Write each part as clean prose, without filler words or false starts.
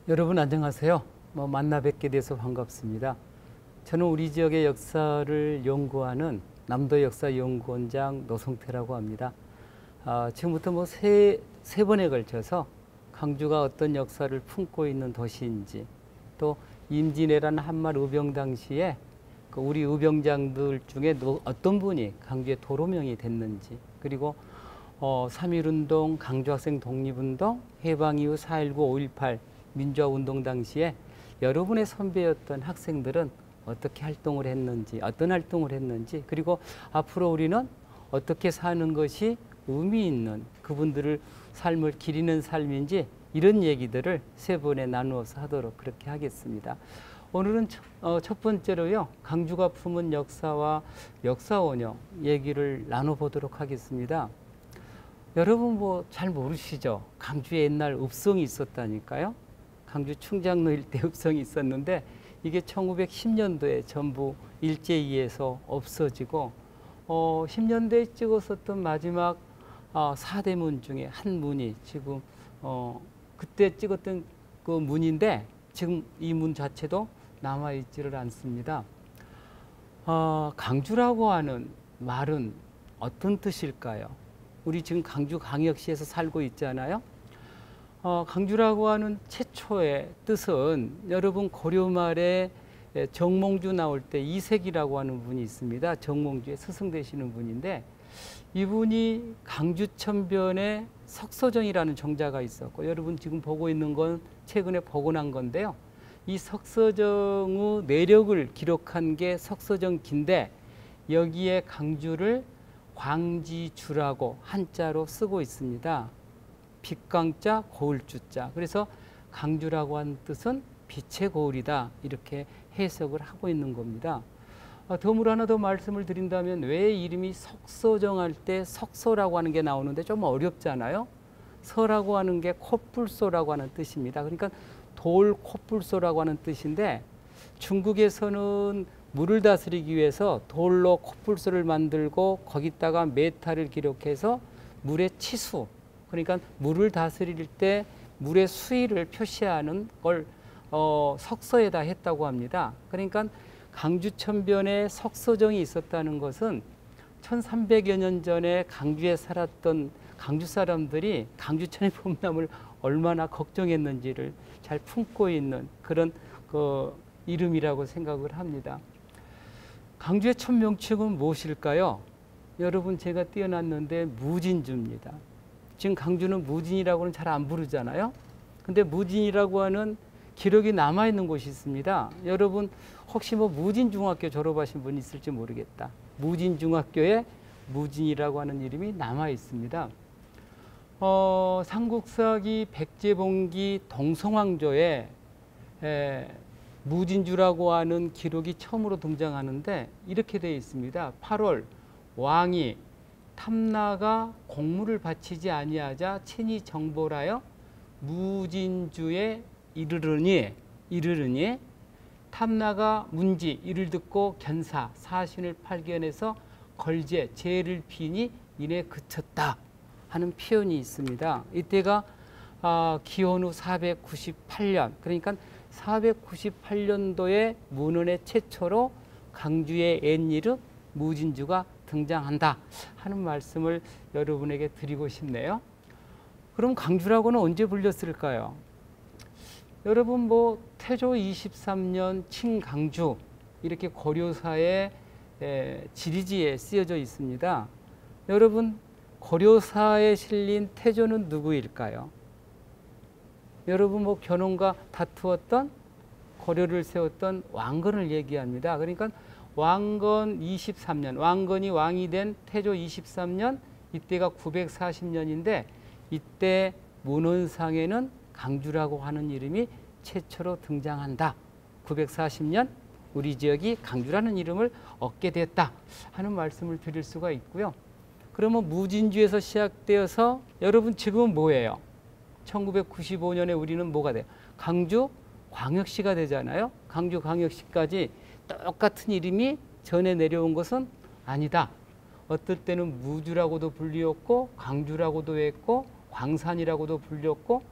여러분 안녕하세요. 만나 뵙게 돼서 반갑습니다. 저는 우리 지역의 역사를 연구하는 남도역사연구원장 노성태라고 합니다. 지금부터 세 번에 걸쳐서 강주가 어떤 역사를 품고 있는 도시인지, 또 임진왜란 한말 의병 당시에 우리 의병장들 중에 어떤 분이 강주의 도로명이 됐는지, 그리고 3.1운동, 강주학생 독립운동, 해방 이후 4.19, 5.18 민주화운동 당시에 여러분의 선배였던 학생들은 어떻게 활동을 했는지, 어떤 활동을 했는지, 그리고 앞으로 우리는 어떻게 사는 것이 의미 있는 그분들을 삶을 기리는 삶인지, 이런 얘기들을 세 번에 나누어서 하도록 그렇게 하겠습니다. 오늘은 첫 번째로요, 강주가 품은 역사와 역사원형 얘기를 나눠보도록 하겠습니다. 여러분 잘 모르시죠? 강주에 옛날 읍성이 있었다니까요. 강주 충장로 일대 읍성이 있었는데 이게 1910년도에 전부 일제히에서 없어지고 10년대에 찍었었던 마지막 4대문 중에 한 문이 지금 그때 찍었던 그 문인데 지금 이 문 자체도 남아있지를 않습니다. 강주라고 하는 말은 어떤 뜻일까요? 우리 지금 강주광역시에서 살고 있잖아요. 강주라고 하는 최초의 뜻은 여러분 고려말에 정몽주 나올 때 이색이라고 하는 분이 있습니다. 정몽주에 스승되시는 분인데 이분이 강주천변에 석서정이라는 정자가 있었고, 여러분 지금 보고 있는 건 최근에 복원한 건데요. 이 석서정의 내력을 기록한 게 석서정기인데 여기에 강주를 광지주라고 한자로 쓰고 있습니다. 빛광자 고을주자. 그래서 강주라고 하는 뜻은 빛의 고을이다, 이렇게 해석을 하고 있는 겁니다. 덤으로 하나 더 말씀을 드린다면, 왜 이름이 석서정할 때 석서라고 하는 게 나오는데 좀 어렵잖아요. 서라고 하는 게 콧불소라고 하는 뜻입니다. 그러니까 돌 콧불소라고 하는 뜻인데, 중국에서는 물을 다스리기 위해서 돌로 콧불소를 만들고 거기다가 메탈을 기록해서 물의 치수, 그러니까 물을 다스릴 때 물의 수위를 표시하는 걸 석서에다 했다고 합니다. 그러니까 강주천변에 석서정이 있었다는 것은 1300여 년 전에 강주에 살았던 강주 사람들이 강주천의 봄나무를 얼마나 걱정했는지를 잘 품고 있는 그런 이름이라고 생각을 합니다. 강주의 첫 명칭은 무엇일까요? 여러분, 제가 띄어놨는데 무진주입니다. 지금 강주는 무진이라고는 잘 안 부르잖아요. 근데 무진이라고 하는 기록이 남아있는 곳이 있습니다. 여러분 혹시 무진중학교 졸업하신 분 있을지 모르겠다. 무진중학교에 무진이라고 하는 이름이 남아있습니다. 삼국사기 백제봉기 동성왕조에 무진주라고 하는 기록이 처음으로 등장하는데 이렇게 되어 있습니다. 8월 왕이 탐나가 공물을 바치지 아니하자 친히 정벌하여 무진주에 이르르니 탐나가 문지 이를 듣고 견사 사신을 발견해서 걸제 죄를 피니 이내 그쳤다 하는 표현이 있습니다. 이때가 기원 후 498년, 그러니까 498년도에 문헌의 최초로 강주의 옛이름 무진주가 등장한다 하는 말씀을 여러분에게 드리고 싶네요. 그럼 강주라고는 언제 불렸을까요? 여러분 태조 23년 친강주, 이렇게 고려사의 지리지에 쓰여져 있습니다. 여러분 고려사에 실린 태조는 누구일까요? 여러분 견훤과 다투었던, 고려를 세웠던 왕건을 얘기합니다. 그러니까 왕건 23년, 왕건이 왕이 된 태조 23년, 이때가 940년인데 이때 문헌상에는 강주라고 하는 이름이 최초로 등장한다. 940년 우리 지역이 강주라는 이름을 얻게 됐다 하는 말씀을 드릴 수가 있고요. 그러면 무진주에서 시작되어서 여러분 지금은 뭐예요? 1995년에 우리는 뭐가 돼요? 강주 광역시가 되잖아요. 강주 광역시까지 똑같은 이름이 전에 내려온 것은 아니다. 어떨 때는 무주라고도 불리었고, 강주라고도 했고, 광산이라고도 불렸고,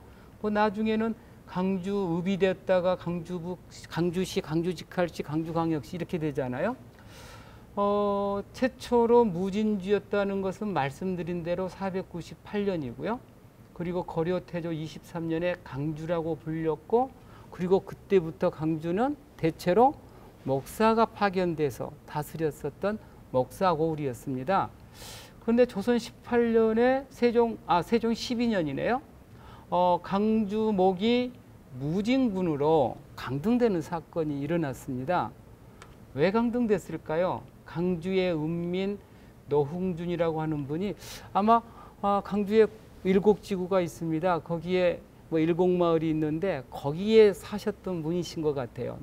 나중에는 강주읍이 됐다가 강주북, 강주시, 강주직할시, 강주광역시 이렇게 되잖아요. 최초로 무진주였다는 것은 말씀드린 대로 498년이고요. 그리고 거려태조 23년에 강주라고 불렸고, 그리고 그때부터 강주는 대체로 목사가 파견돼서 다스렸었던 목사고을이었습니다. 그런데 조선 18년에 세종 12년이네요. 강주목이 무진군으로 강등되는 사건이 일어났습니다. 왜 강등됐을까요? 강주의 은민 노흥준이라고 하는 분이 아마 강주에 일곡지구가 있습니다. 거기에 뭐 일곡마을이 있는데 거기에 사셨던 분이신 것 같아요.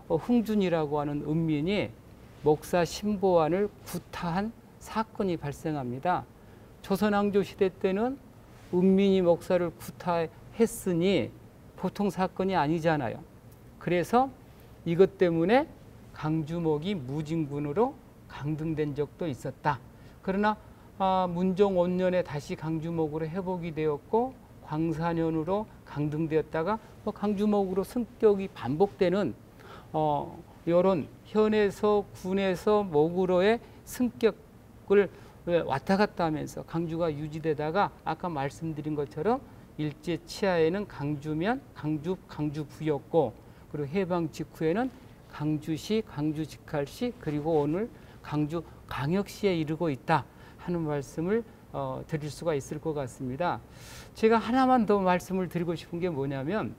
노흥준이라고 하는 은민이 목사 신보안을 구타한 사건이 발생합니다. 조선왕조 시대 때는 은민이 목사를 구타했으니 보통 사건이 아니잖아요. 그래서 이것 때문에 강주목이 무진군으로 강등된 적도 있었다. 그러나 문종 5년에 다시 강주목으로 회복이 되었고 광사년으로 강등되었다가 강주목으로 승격이 반복되는 이런 현에서 군에서 목으로의 승격을 왔다 갔다 하면서 강주가 유지되다가 아까 말씀드린 것처럼 일제 치하에는 강주면 강주부였고, 그리고 해방 직후에는 강주시, 강주직할시, 그리고 오늘 강주광역시에 이르고 있다 하는 말씀을 드릴 수가 있을 것 같습니다. 제가 하나만 더 말씀을 드리고 싶은 게 뭐냐면,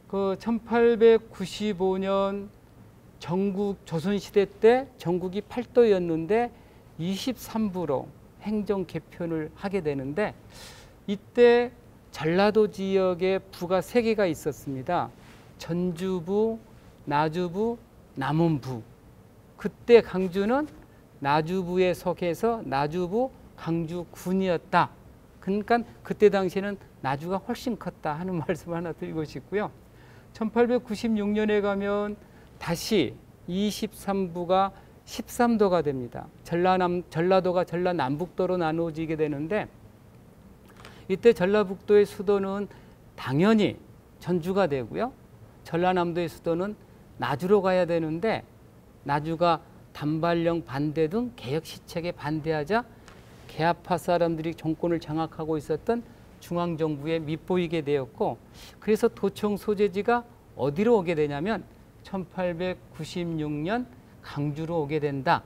그 1895년 전국 조선시대 때 전국이 8도였는데 23부로 행정 개편을 하게 되는데, 이때 전라도 지역에 부가 3개가 있었습니다. 전주부, 나주부, 남원부. 그때 강주는 나주부에 속해서 나주부 강주군이었다. 그러니까 그때 당시에는 나주가 훨씬 컸다 하는 말씀 하나 드리고 싶고요. 1896년에 가면 다시 23부가 13도가 됩니다. 전라도가 전라남북도로 나누어지게 되는데, 이때 전라북도의 수도는 당연히 전주가 되고요. 전라남도의 수도는 나주로 가야 되는데, 나주가 단발령 반대 등 개혁 시책에 반대하자 개화파 사람들이 정권을 장악하고 있었던 중앙정부에 밉보이게 되었고, 그래서 도청 소재지가 어디로 오게 되냐면 1896년 강주로 오게 된다.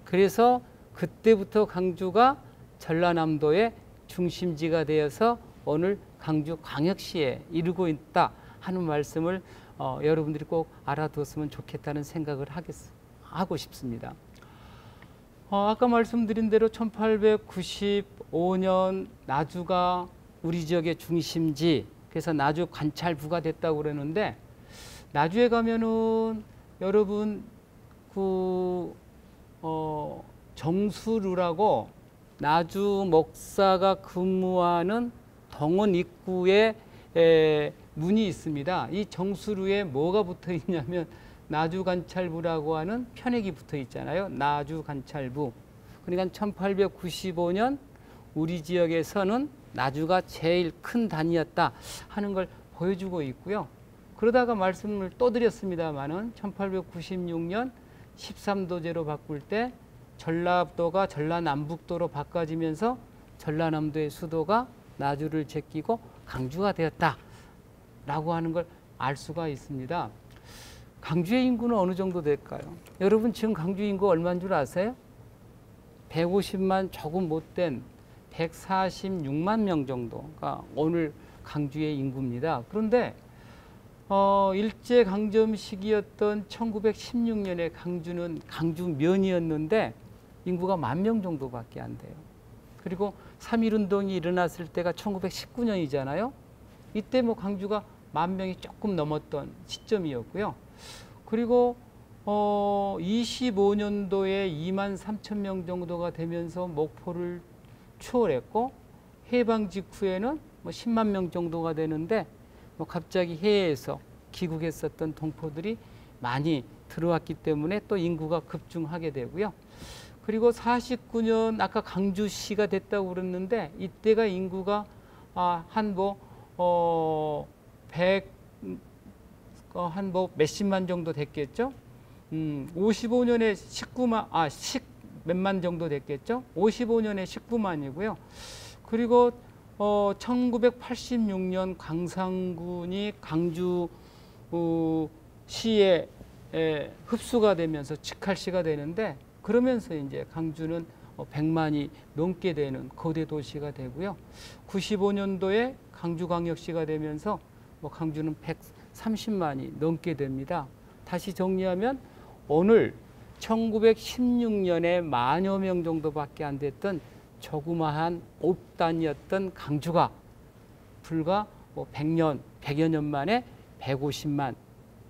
그래서 그때부터 강주가 전라남도의 중심지가 되어서 오늘 강주광역시에 이르고 있다 하는 말씀을 여러분들이 꼭 알아두었으면 좋겠다는 생각을 하고 싶습니다. 아까 말씀드린 대로 1895년 나주가 우리 지역의 중심지, 그래서 나주 관찰부가 됐다고 그러는데, 나주에 가면은 여러분 정수루라고 나주 목사가 근무하는 동원 입구에 문이 있습니다. 이 정수루에 뭐가 붙어 있냐면 나주관찰부라고 하는 편액이 붙어 있잖아요. 나주관찰부. 그러니까 1895년 우리 지역에서는 나주가 제일 큰 단위였다 하는 걸 보여주고 있고요. 그러다가 말씀을 또 드렸습니다마는 1896년 13도제로 바꿀 때 전라도가 전라남북도로 바꿔지면서 전라남도의 수도가 나주를 제끼고 강주가 되었다라고 하는 걸 알 수가 있습니다. 강주의 인구는 어느 정도 될까요? 여러분 지금 강주 인구 얼마인 줄 아세요? 150만 조금 못된 146만 명 정도가 오늘 강주의 인구입니다. 그런데 일제 강점 시기였던 1916년에 강주는 강주면이었는데 인구가 10,000명 정도밖에 안 돼요. 그리고 3.1운동이 일어났을 때가 1919년이잖아요. 이때 뭐 강주가 10,000명이 조금 넘었던 시점이었고요. 그리고 25년도에 23,000명 정도가 되면서 목포를 추월했고, 해방 직후에는 뭐 10만 명 정도가 되는데, 뭐 갑자기 해외에서 귀국했었던 동포들이 많이 들어왔기 때문에 또 인구가 급증하게 되고요. 그리고 49년 아까 강주시가 됐다고 그랬는데, 이때가 인구가 한 한 뭐 몇십만 정도 됐겠죠. 55년에 10 몇만 정도 됐겠죠. 55년에 19만이고요. 그리고 1986년 광산군이 강주 시에 흡수가 되면서 직할시가 되는데, 그러면서 이제 강주는 100만이 넘게 되는 거대 도시가 되고요. 95년도에 강주광역시가 되면서 강주는 130만이 넘게 됩니다. 다시 정리하면 오늘 1916년에 만여 명 정도밖에 안 됐던 조그마한 옵단이었던 강주가 불과 100년, 100여 년 만에 150만,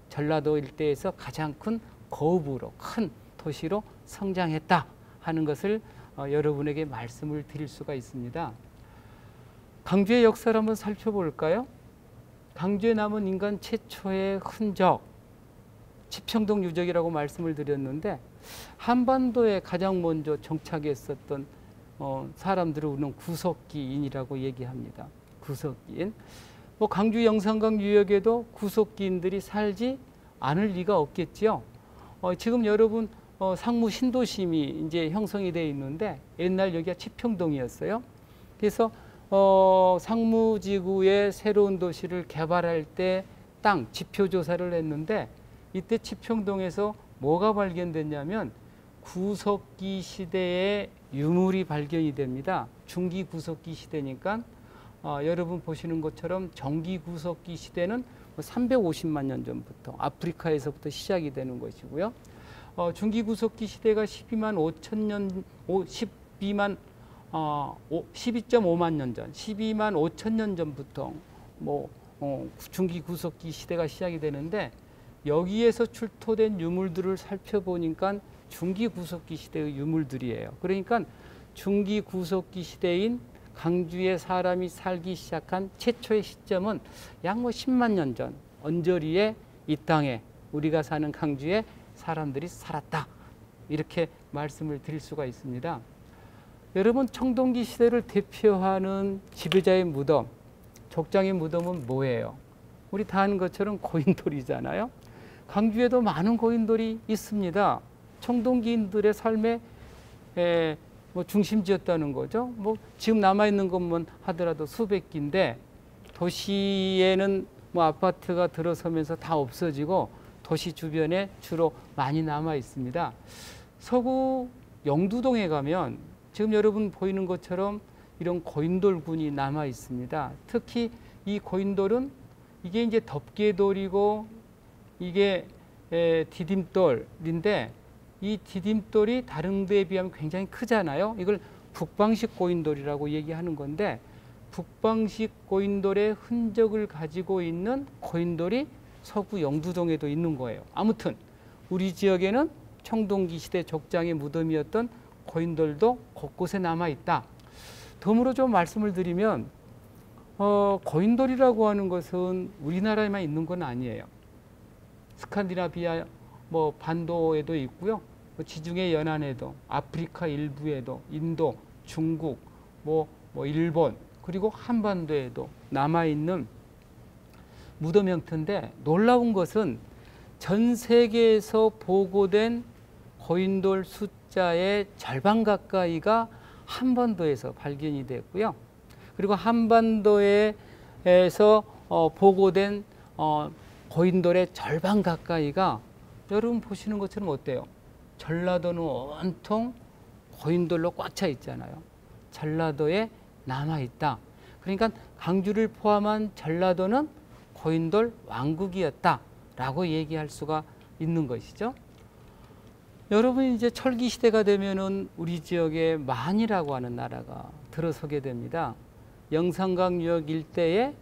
전라도 일대에서 가장 큰 거읍으로, 큰 도시로 성장했다 하는 것을 여러분에게 말씀을 드릴 수가 있습니다. 강주의 역사를 한번 살펴볼까요? 강주에 남은 인간 최초의 흔적, 치평동 유적이라고 말씀을 드렸는데, 한반도에 가장 먼저 정착했었던 사람들을 우리는 구석기인이라고 얘기합니다. 구석기인. 강주 영산강 유역에도 구석기인들이 살지 않을 리가 없겠지요. 지금 여러분 상무 신도심이 이제 형성이 되어 있는데, 옛날 여기가 치평동이었어요. 그래서 상무지구의 새로운 도시를 개발할 때 땅 지표 조사를 했는데, 이때 치평동에서 뭐가 발견됐냐면 구석기 시대의 유물이 발견이 됩니다. 중기 구석기 시대니까 여러분 보시는 것처럼 정기 구석기 시대는 350만 년 전부터 아프리카에서부터 시작이 되는 것이고요. 중기 구석기 시대가 12.5만 년 전, 12만 5천 년 전부터 중기 구석기 시대가 시작이 되는데, 여기에서 출토된 유물들을 살펴보니까 중기 구석기 시대의 유물들이에요. 그러니까 중기 구석기 시대인 강주에 사람이 살기 시작한 최초의 시점은 약 10만 년 전 언저리에 이 땅에, 우리가 사는 강주에 사람들이 살았다, 이렇게 말씀을 드릴 수가 있습니다. 여러분, 청동기 시대를 대표하는 지배자의 무덤, 족장의 무덤은 뭐예요? 우리 다 아는 것처럼 고인돌이잖아요. 강주에도 많은 고인돌이 있습니다. 청동기인들의 삶의 중심지였다는 거죠. 지금 남아있는 것만 하더라도 수백 기인데, 도시에는 아파트가 들어서면서 다 없어지고 도시 주변에 주로 많이 남아 있습니다. 서구 영두동에 가면 지금 여러분 보이는 것처럼 이런 고인돌군이 남아 있습니다. 특히 이 고인돌은 이게 이제 덮개돌이고 이게 디딤돌인데, 이 디딤돌이 다른 데에 비하면 굉장히 크잖아요. 이걸 북방식 고인돌이라고 얘기하는 건데, 북방식 고인돌의 흔적을 가지고 있는 고인돌이 서구 영두동에도 있는 거예요. 아무튼 우리 지역에는 청동기 시대 족장의 무덤이었던 고인돌도 곳곳에 남아 있다. 덤으로 좀 말씀을 드리면 고인돌이라고 하는 것은 우리나라에만 있는 건 아니에요. 스칸디나비아 반도에도 있고요. 지중해 연안에도, 아프리카 일부에도, 인도, 중국, 일본, 그리고 한반도에도 남아있는 무덤 형태인데, 놀라운 것은 전 세계에서 보고된 고인돌 숫자의 절반 가까이가 한반도에서 발견이 됐고요. 그리고 한반도에서 보고된 고인돌의 절반 가까이가 여러분 보시는 것처럼 어때요? 전라도는 온통 고인돌로 꽉 차 있잖아요. 전라도에 남아있다. 그러니까 강주를 포함한 전라도는 고인돌 왕국이었다라고 얘기할 수가 있는 것이죠. 여러분, 이제 철기 시대가 되면은 우리 지역에 만이라고 하는 나라가 들어서게 됩니다. 영산강 유역 일대에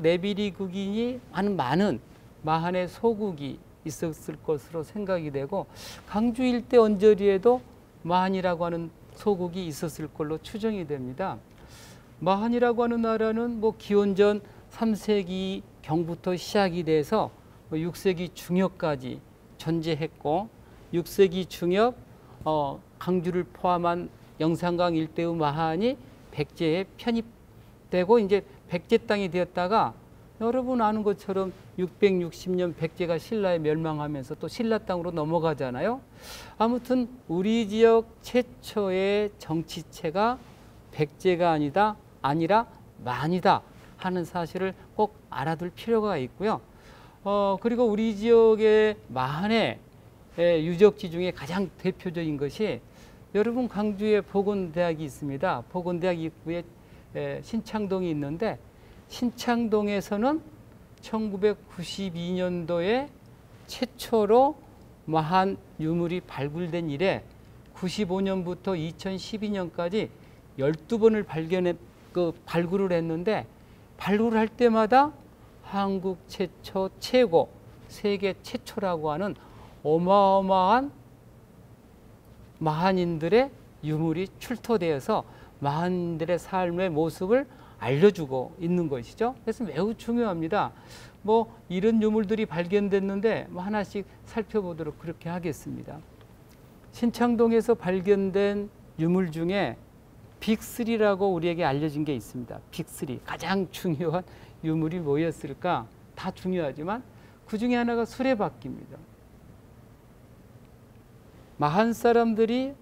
네비리국인이 많은 마한의 소국이 있었을 것으로 생각이 되고, 강주 일대 언저리에도 마한이라고 하는 소국이 있었을 걸로 추정이 됩니다. 마한이라고 하는 나라는 기원전 3세기 경부터 시작이 돼서 6세기 중엽까지 존재했고, 6세기 중엽 강주를 포함한 영산강 일대의 마한이 백제에 편입되고 이제 백제 땅이 되었다가 여러분 아는 것처럼 660년 백제가 신라에 멸망하면서 또 신라 땅으로 넘어가잖아요. 아무튼 우리 지역 최초의 정치체가 백제가 아니라 만이다 하는 사실을 꼭 알아둘 필요가 있고요. 그리고 우리 지역의 만의 유적지 중에 가장 대표적인 것이 여러분 강주에 보건대학이 있습니다. 보건대학 입구에 신창동이 있는데 신창동에서는 1992년도에 최초로 마한 유물이 발굴된 이래 95년부터 2012년까지 12번을 발굴을 했는데 발굴할 때마다 한국 최초, 최고, 세계 최초라고 하는 어마어마한 마한인들의 유물이 출토되어서 마한인들의 삶의 모습을 알려주고 있는 것이죠. 그래서 매우 중요합니다. 뭐 이런 유물들이 발견됐는데 뭐 하나씩 살펴보도록 그렇게 하겠습니다. 신창동에서 발견된 유물 중에 빅3라고 우리에게 알려진 게 있습니다. 빅3 가장 중요한 유물이 뭐였을까? 다 중요하지만 그 중에 하나가 수레바퀴입니다. 마한 사람들이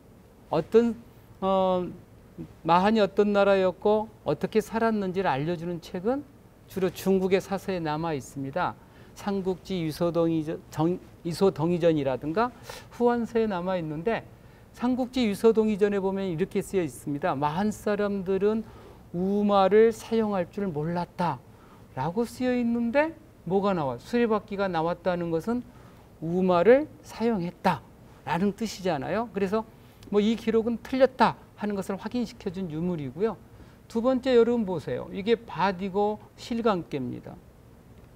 마한이 어떤 나라였고 어떻게 살았는지를 알려주는 책은 주로 중국의 사서에 남아 있습니다. 삼국지 이소동의전이라든가 후한서에 남아 있는데 삼국지 유서동의전에 보면 이렇게 쓰여 있습니다. 마한 사람들은 우마를 사용할 줄 몰랐다 라고 쓰여 있는데 뭐가 나와요? 수레바퀴가 나왔다는 것은 우마를 사용했다 라는 뜻이잖아요. 그래서 뭐 이 기록은 틀렸다 하는 것을 확인시켜 준 유물이고요. 두 번째, 여러분 보세요. 이게 밭이고 실강께입니다.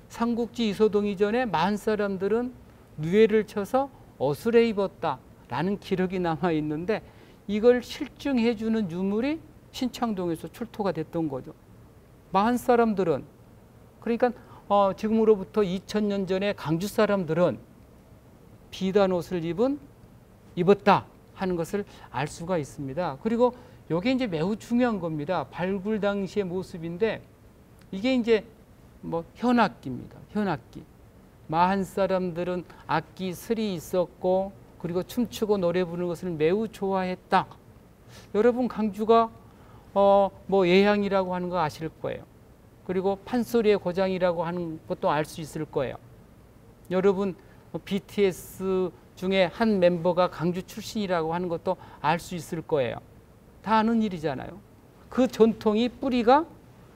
삼국지 이소동의전에 마한 사람들은 누에를 쳐서 어술에 입었다 라는 기록이 남아 있는데 이걸 실증해 주는 유물이 신창동에서 출토가 됐던 거죠. 마한 사람들은, 그러니까 지금으로부터 2000년 전에 강주 사람들은 비단 옷을 입었다 하는 것을 알 수가 있습니다. 그리고 이게 이제 매우 중요한 겁니다. 발굴 당시의 모습인데 이게 이제 뭐 현악기입니다. 현악기. 마한 사람들은 악기, 슬이 있었고 그리고 춤추고 노래 부르는 것을 매우 좋아했다. 여러분 강주가 뭐 예향이라고 하는 거 아실 거예요. 그리고 판소리의 고장이라고 하는 것도 알 수 있을 거예요. 여러분 BTS 중에 한 멤버가 강주 출신이라고 하는 것도 알 수 있을 거예요. 다 아는 일이잖아요. 그 전통이 뿌리가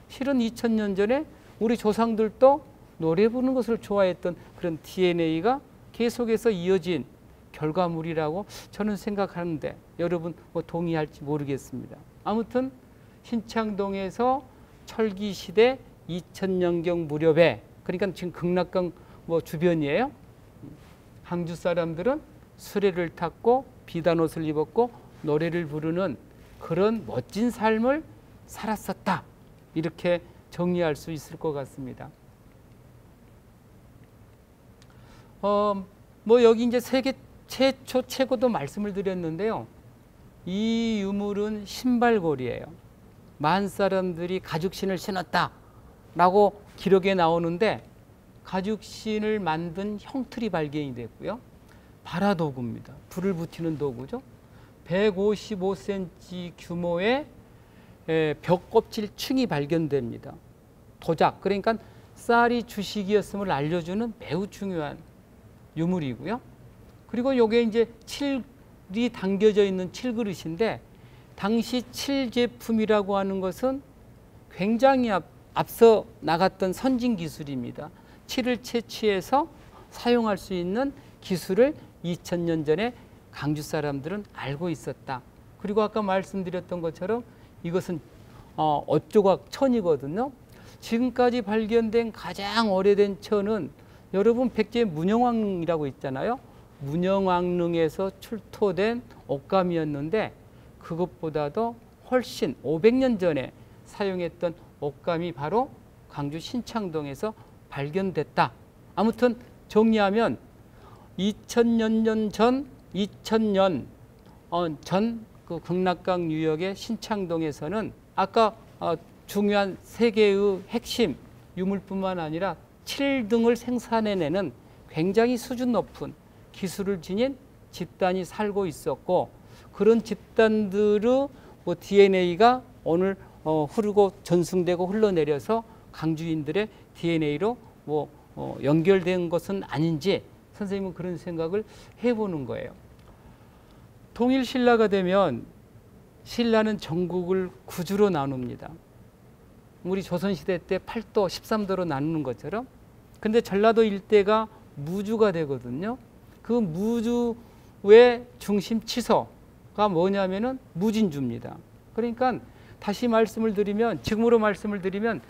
실은 2000년 전에 우리 조상들도 노래 부르는 것을 좋아했던 그런 DNA가 계속해서 이어진 결과물이라고 저는 생각하는데 여러분 뭐 동의할지 모르겠습니다. 아무튼 신창동에서 철기시대 2000년경 무렵에, 그러니까 지금 극락강 뭐 주변이에요. 항주 사람들은 수레를 탔고 비단옷을 입었고 노래를 부르는 그런 멋진 삶을 살았었다. 이렇게 정리할 수 있을 것 같습니다. 뭐 여기 이제 세계 최초 최고도 말씀을 드렸는데요. 이 유물은 신발걸이에요. 마한 사람들이 가죽신을 신었다라고 기록에 나오는데 가죽신을 만든 형틀이 발견이 됐고요. 발화도구입니다. 불을 붙이는 도구죠. 155cm 규모의 벽껍질 층이 발견됩니다. 도작, 그러니까 쌀이 주식이었음을 알려주는 매우 중요한 유물이고요. 그리고 이게 이제 칠이 담겨져 있는 칠그릇인데 당시 칠 제품이라고 하는 것은 굉장히 앞서 나갔던 선진 기술입니다. 칠을 채취해서 사용할 수 있는 기술을 2000년 전에 강주 사람들은 알고 있었다. 그리고 아까 말씀드렸던 것처럼 이것은 어조각 천이거든요. 지금까지 발견된 가장 오래된 천은 여러분 백제 문영왕릉이라고 있잖아요. 문영왕릉에서 출토된 옷감이었는데 그것보다도 훨씬 500년 전에 사용했던 옷감이 바로 강주 신창동에서 발견됐다. 아무튼 정리하면 2000년 전 그 극락강 유역의 신창동에서는 아까 중요한 세 개의 핵심 유물뿐만 아니라 7등을 생산해내는 굉장히 수준 높은 기술을 지닌 집단이 살고 있었고, 그런 집단들의 뭐 DNA가 오늘 흐르고 전승되고 흘러내려서 강주인들의 DNA로 뭐 연결된 것은 아닌지 선생님은 그런 생각을 해보는 거예요. 통일 신라가 되면 신라는 전국을 9주로 나눕니다. 우리 조선시대 때 8도, 13도로 나누는 것처럼. 근데 전라도 일대가 무주가 되거든요. 그 무주의 중심 치소가 뭐냐면은 무진주입니다. 그러니까 다시 말씀을 드리면, 지금으로 말씀을 드리면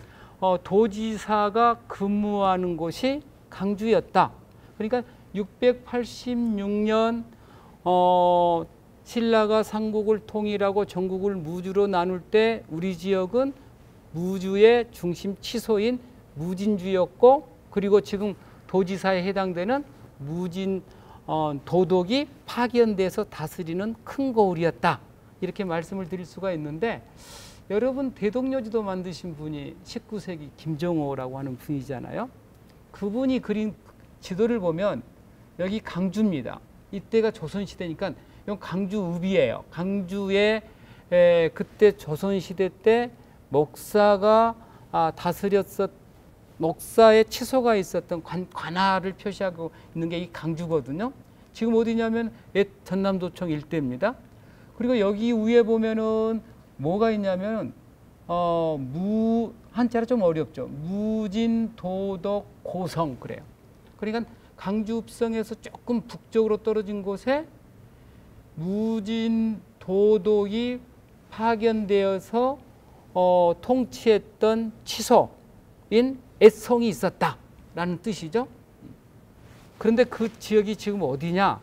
도지사가 근무하는 곳이 강주였다. 그러니까 686년 신라가 삼국을 통일하고 전국을 무주로 나눌 때 우리 지역은 무주의 중심 치소인 무진주였고, 그리고 지금 도지사에 해당되는 무진 도독이 파견돼서 다스리는 큰 거울이었다. 이렇게 말씀을 드릴 수가 있는데, 여러분 대동여지도 만드신 분이 19세기 김정호라고 하는 분이잖아요. 그분이 그린 지도를 보면 여기 강주입니다. 이때가 조선시대니까 이건 강주읍이에요. 강주에 그때 조선시대 때 목사가 목사의 치소가 있었던 관할을 표시하고 있는 게 이 강주거든요. 지금 어디냐면 옛 전남도청 일대입니다. 그리고 여기 위에 보면은 뭐가 있냐면 한자로 좀 어렵죠. 무진, 도덕, 고성 그래요. 그러니까 강주읍성에서 조금 북쪽으로 떨어진 곳에 무진 도독이 파견되어서 통치했던 치소인 애성이 있었다라는 뜻이죠. 그런데 그 지역이 지금 어디냐?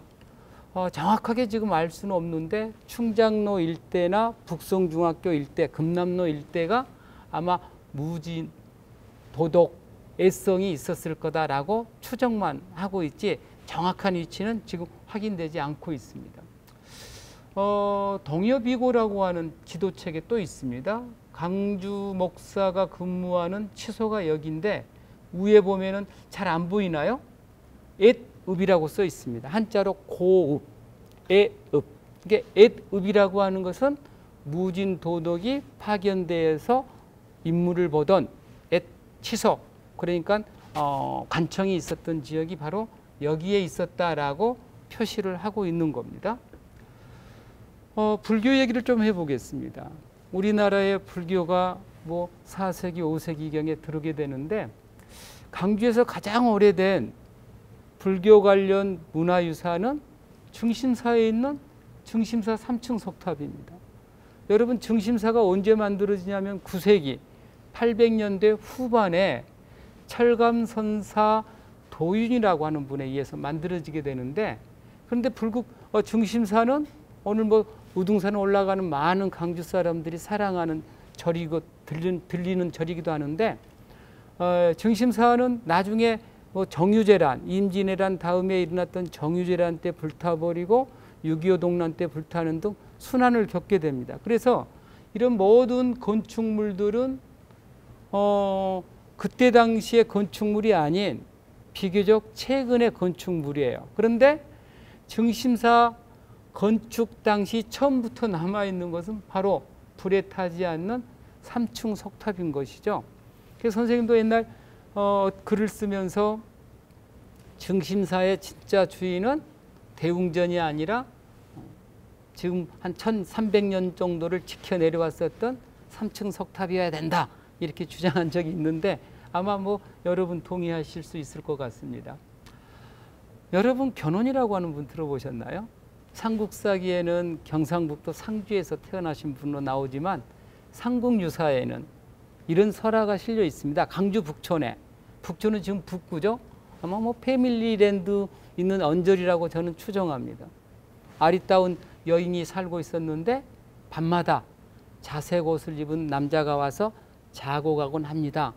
정확하게 지금 알 수는 없는데 충장로 일대나 북성중학교 일대, 금남로 일대가 아마 무진, 도독, 애성이 있었을 거다라고 추정만 하고 있지 정확한 위치는 지금 확인되지 않고 있습니다. 동여비고라고 하는 지도책에 또 있습니다. 강주 목사가 근무하는 치소가 여기인데 위에 보면은 잘 안 보이나요? 앳읍이라고 써 있습니다. 한자로 고읍, 애읍. 이게 앳읍이라고 하는 것은 무진 도덕이 파견돼서 임무를 보던 앳치소, 그러니까 관청이 있었던 지역이 바로 여기에 있었다라고 표시를 하고 있는 겁니다. 불교 얘기를 좀 해보겠습니다. 우리나라의 불교가 뭐 4세기, 5세기경에 들어오게 되는데 강주에서 가장 오래된 불교 관련 문화유산은 중심사에 있는 중심사 3층 석탑입니다. 여러분 중심사가 언제 만들어지냐면 9세기 800년대 후반에 철감선사 도윤이라고 하는 분에 의해서 만들어지게 되는데, 그런데 중심사는 오늘 뭐 우등산 올라가는 많은 강주 사람들이 사랑하는 절이고 들리는 절이기도 하는데, 중심사는 나중에 뭐 정유재란, 임진왜란 다음에 일어났던 정유재란 때 불타버리고 6.25 동란 때 불타는 등 순환을 겪게 됩니다. 그래서 이런 모든 건축물들은 그때 당시의 건축물이 아닌 비교적 최근의 건축물이에요. 그런데 중심사 건축 당시 처음부터 남아있는 것은 바로 불에 타지 않는 3층 석탑인 것이죠. 그래서 선생님도 옛날 글을 쓰면서 중심사의 진짜 주인은 대웅전이 아니라 지금 한 1300년 정도를 지켜 내려왔었던 3층 석탑이어야 된다, 이렇게 주장한 적이 있는데 아마 뭐 여러분 동의하실 수 있을 것 같습니다. 여러분 견훤이라고 하는 분 들어보셨나요? 삼국사기에는 경상북도 상주에서 태어나신 분으로 나오지만 삼국유사에는 이런 설화가 실려 있습니다. 강주 북촌에. 북촌은 지금 북구죠. 아마 뭐 패밀리랜드 있는 언저리라고 저는 추정합니다. 아리따운 여인이 살고 있었는데 밤마다 자색 옷을 입은 남자가 와서 자고 가곤 합니다.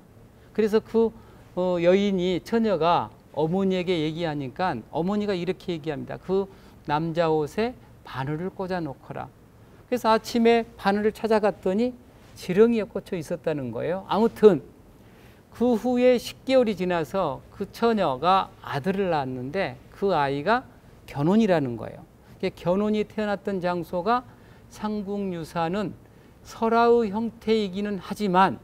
그래서 그 여인이, 처녀가 어머니에게 얘기하니까 어머니가 이렇게 얘기합니다. 그 남자 옷에 바늘을 꽂아 놓거라. 그래서 아침에 바늘을 찾아갔더니 지렁이에 꽂혀 있었다는 거예요. 아무튼 그 후에 10개월이 지나서 그 처녀가 아들을 낳았는데 그 아이가 견훤이라는 거예요. 견훤이 태어났던 장소가 상국유사는 설화의 형태이기는 하지만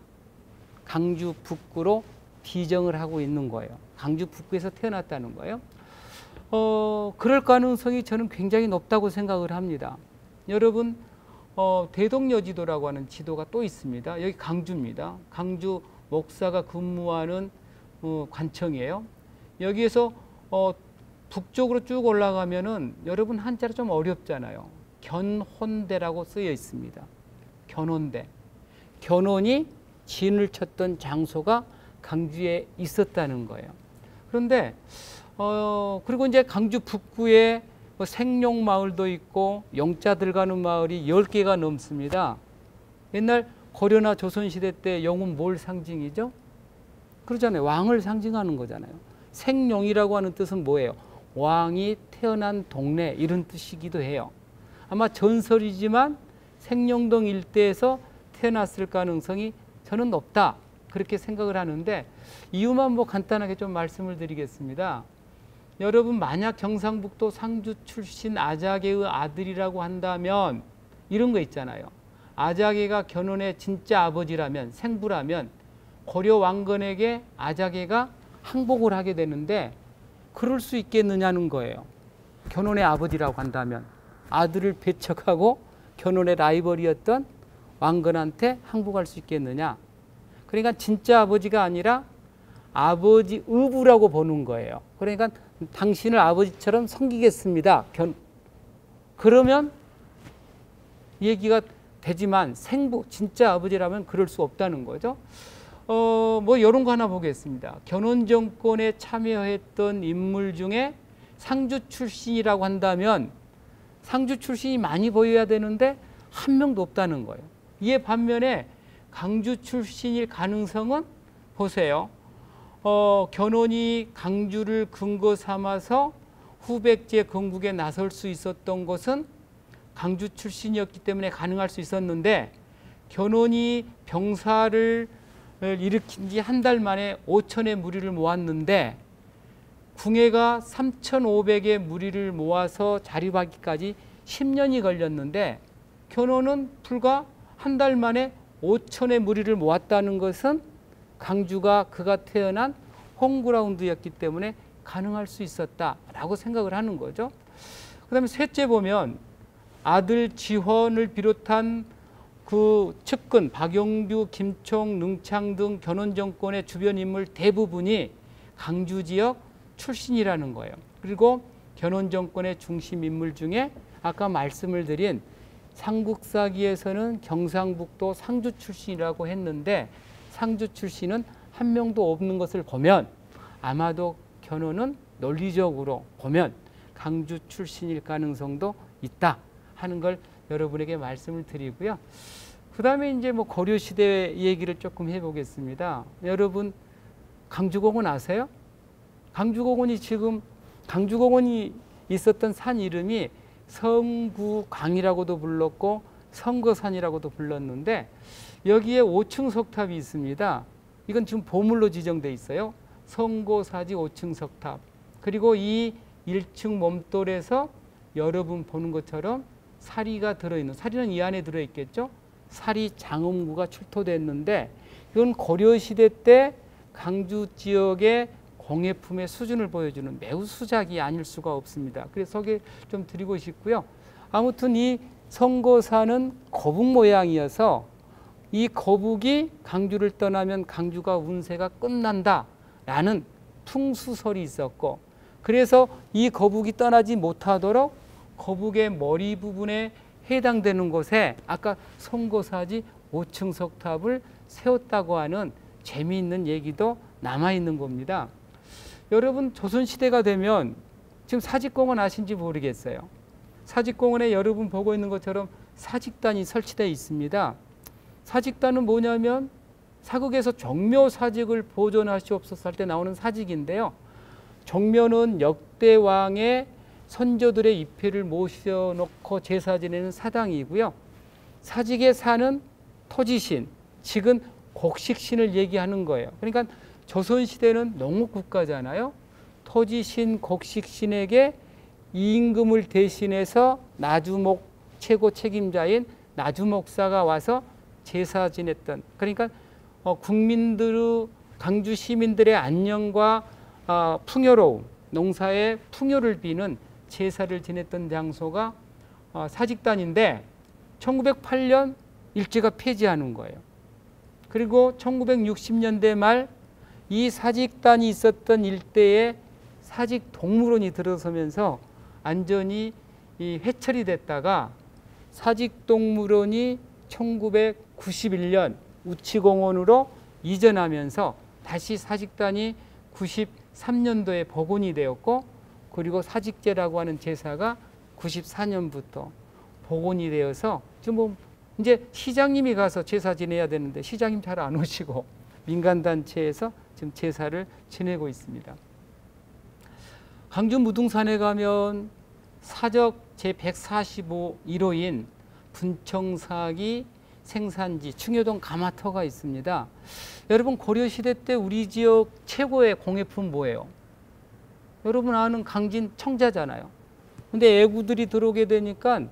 강주 북구로 비정을 하고 있는 거예요. 강주 북구에서 태어났다는 거예요. 그럴 가능성이 저는 굉장히 높다고 생각을 합니다. 여러분, 대동여지도라고 하는 지도가 또 있습니다. 여기 강주입니다. 강주 목사가 근무하는 관청이에요. 여기에서 북쪽으로 쭉 올라가면은 여러분 한자로 좀 어렵잖아요. 견혼대라고 쓰여 있습니다. 견혼대. 견훤이 진을 쳤던 장소가 강주에 있었다는 거예요. 그런데 그리고 이제 강주 북구에 생룡마을도 있고 영자들 가는 마을이 10개가 넘습니다. 옛날 고려나 조선시대 때 영은 뭘 상징이죠? 그러잖아요. 왕을 상징하는 거잖아요. 생룡이라고 하는 뜻은 뭐예요? 왕이 태어난 동네 이런 뜻이기도 해요. 아마 전설이지만 생룡동 일대에서 태어났을 가능성이 저는 높다 그렇게 생각을 하는데 이유만 뭐 간단하게 좀 말씀을 드리겠습니다. 여러분 만약 경상북도 상주 출신 아자개의 아들이라고 한다면 이런 거 있잖아요. 아자개가 견훤의 진짜 아버지라면 생부라면 고려 왕건에게 아자개가 항복을 하게 되는데 그럴 수 있겠느냐는 거예요. 견훤의 아버지라고 한다면 아들을 배척하고 견훤의 라이벌이었던 왕건한테 항복할 수 있겠느냐. 그러니까 진짜 아버지가 아니라 아버지 의부라고 보는 거예요. 그러니까 당신을 아버지처럼 섬기겠습니다. 그러면 얘기가 되지만 생부 진짜 아버지라면 그럴 수 없다는 거죠. 뭐 이런 거 하나 보겠습니다. 견훤 정권에 참여했던 인물 중에 상주 출신이라고 한다면 상주 출신이 많이 보여야 되는데 한 명도 없다는 거예요. 이에 반면에 강주 출신일 가능성은 보세요. 견훤이 강주를 근거 삼아서 후백제 건국에 나설 수 있었던 것은 강주 출신이었기 때문에 가능할 수 있었는데 견훤이 병사를 일으킨 지 한 달 만에 5천의 무리를 모았는데 궁예가 3,500의 무리를 모아서 자립하기까지 10년이 걸렸는데 견훤은 불과 한 달 만에 5천의 무리를 모았다는 것은 강주가 그가 태어난 홈그라운드였기 때문에 가능할 수 있었다라고 생각을 하는 거죠. 그 다음에 셋째 보면 아들 지헌을 비롯한 그 측근 박영규, 김총, 능창 등 견훤 정권의 주변 인물 대부분이 강주 지역 출신이라는 거예요. 그리고 견훤 정권의 중심 인물 중에 아까 말씀을 드린 삼국사기에서는 경상북도 상주 출신이라고 했는데 상주 출신은 한 명도 없는 것을 보면 아마도 견훤은 논리적으로 보면 강주 출신일 가능성도 있다 하는 걸 여러분에게 말씀을 드리고요. 그 다음에 이제 뭐 고려시대 얘기를 조금 해보겠습니다. 여러분 강주공원 아세요? 강주공원이 지금 강주공원이 있었던 산 이름이 성구강이라고도 불렀고 성거산이라고도 불렀는데 여기에 5층 석탑이 있습니다. 이건 지금 보물로 지정돼 있어요. 성고사지 5층 석탑. 그리고 이 1층 몸돌에서 여러분 보는 것처럼 사리가 들어있는, 사리는 이 안에 들어있겠죠. 사리 장엄구가 출토됐는데 이건 고려시대 때 강주 지역의 공예품의 수준을 보여주는 매우 수작이 아닐 수가 없습니다. 그래서 소개 좀 드리고 싶고요. 아무튼 이 성고사는 거북 모양이어서 이 거북이 강주를 떠나면 강주가 운세가 끝난다라는 풍수설이 있었고 그래서 이 거북이 떠나지 못하도록 거북의 머리 부분에 해당되는 곳에 아까 성고사지 5층 석탑을 세웠다고 하는 재미있는 얘기도 남아있는 겁니다. 여러분 조선시대가 되면 지금 사직공원 아신지 모르겠어요. 사직공원에 여러분 보고 있는 것처럼 사직단이 설치되어 있습니다. 사직단은 뭐냐면 사극에서 종묘사직을 보존하시옵소서 할 때 나오는 사직인데요. 종묘는 역대왕의 선조들의 입회를 모셔놓고 제사 지내는 사당이고요. 사직의 사는 토지신, 즉은 곡식신을 얘기하는 거예요. 그러니까 조선시대는 농업국가잖아요. 토지신, 곡식신에게 임금을 대신해서 나주목 최고 책임자인 나주목사가 와서 제사 지냈던, 그러니까 국민들의, 강주 시민들의 안녕과 풍요로움, 농사의 풍요를 비는 제사를 지냈던 장소가 사직단인데 1908년 일제가 폐지하는 거예요. 그리고 1960년대 말 이 사직단이 있었던 일대에 사직동물원이 들어서면서 완전히 회철이 됐다가 사직동물원이 1991년 우치공원으로 이전하면서 다시 사직단이 93년도에 복원이 되었고, 그리고 사직제라고 하는 제사가 94년부터 복원이 되어서 지금 뭐 이제 시장님이 가서 제사 지내야 되는데 시장님 잘 안 오시고 민간단체에서 지금 제사를 지내고 있습니다. 강주 무등산에 가면 사적 제145일호인 분청사기 생산지 충효동 가마터가 있습니다. 여러분, 고려시대 때 우리 지역 최고의 공예품 뭐예요? 여러분 아는 강진 청자잖아요. 근데 애구들이 들어오게 되니까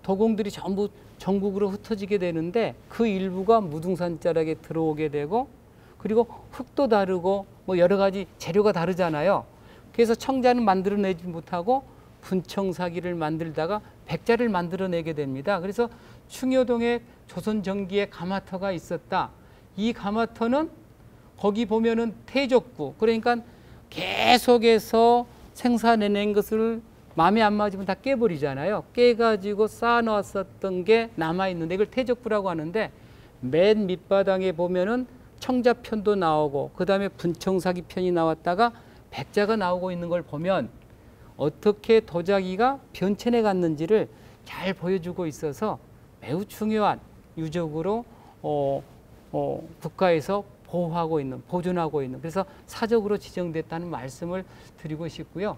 도공들이 전부 전국으로 흩어지게 되는데 그 일부가 무등산 자락에 들어오게 되고, 그리고 흙도 다르고 뭐 여러 가지 재료가 다르잖아요. 그래서 청자는 만들어내지 못하고 분청사기를 만들다가 백자를 만들어내게 됩니다. 그래서 충효동에 조선전기에 가마터가 있었다. 이 가마터는 거기 보면은 태적구, 그러니까 계속해서 생산해낸 것을 마음에 안 맞으면 다 깨버리잖아요. 깨가지고 쌓아놨었던 게 남아있는데 이걸 태적구라고 하는데, 맨 밑바닥에 보면은 청자편도 나오고 그 다음에 분청사기 편이 나왔다가 백자가 나오고 있는 걸 보면 어떻게 도자기가 변천해 갔는지를 잘 보여주고 있어서 매우 중요한 유적으로 국가에서 보호하고 있는, 보존하고 있는, 그래서 사적으로 지정됐다는 말씀을 드리고 싶고요.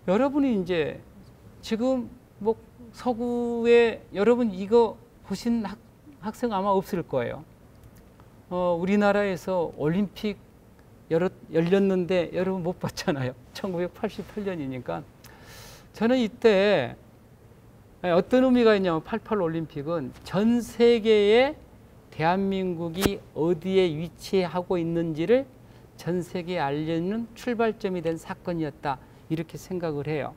여러분이 이제 지금 뭐 서구에 여러분 이거 보신 학생 아마 없을 거예요. 우리나라에서 올림픽 열렸는데 여러분 못 봤잖아요. 1988년이니까. 저는 이때 어떤 의미가 있냐면 88 올림픽은 전 세계에 대한민국이 어디에 위치하고 있는지를 전 세계에 알리는 출발점이 된 사건이었다, 이렇게 생각을 해요.